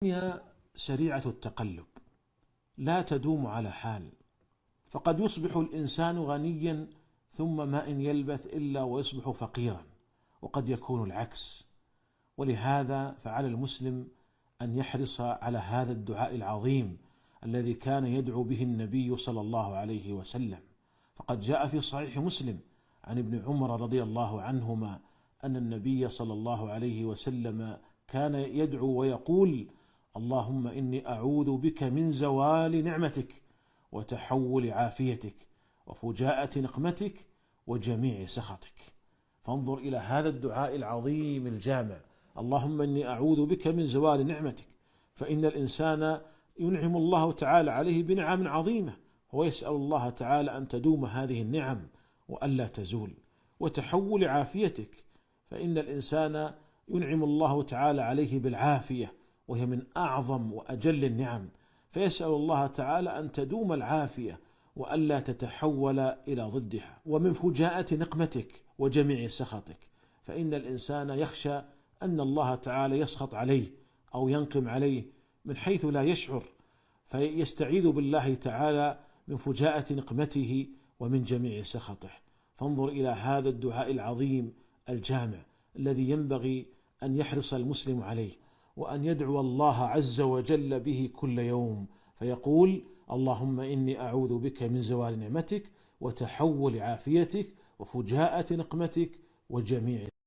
الدنيا سريعة التقلب، لا تدوم على حال، فقد يصبح الإنسان غنيا ثم ما إن يلبث إلا ويصبح فقيرا، وقد يكون العكس. ولهذا فعلى المسلم أن يحرص على هذا الدعاء العظيم الذي كان يدعو به النبي صلى الله عليه وسلم. فقد جاء في صحيح مسلم عن ابن عمر رضي الله عنهما أن النبي صلى الله عليه وسلم كان يدعو ويقول: اللهم إني أعوذ بك من زوال نعمتك وتحول عافيتك وفجاءة نقمتك وجميع سخطك. فانظر إلى هذا الدعاء العظيم الجامع: اللهم إني أعوذ بك من زوال نعمتك. فإن الإنسان ينعم الله تعالى عليه بنعم عظيمة، ويسأل الله تعالى أن تدوم هذه النعم وألا تزول. وتحول عافيتك، فإن الإنسان ينعم الله تعالى عليه بالعافية، وهي من أعظم وأجل النعم، فيسأل الله تعالى أن تدوم العافية وألا تتحول إلى ضدها. ومن فجاءة نقمتك وجميع سخطك، فإن الإنسان يخشى أن الله تعالى يسخط عليه أو ينقم عليه من حيث لا يشعر، فيستعيذ بالله تعالى من فجاءة نقمته ومن جميع سخطه. فانظر إلى هذا الدعاء العظيم الجامع الذي ينبغي أن يحرص المسلم عليه، وأن يدعو الله عز وجل به كل يوم، فيقول: اللهم إني أعوذ بك من زوال نعمتك وتحول عافيتك وفجاءة نقمتك وجميع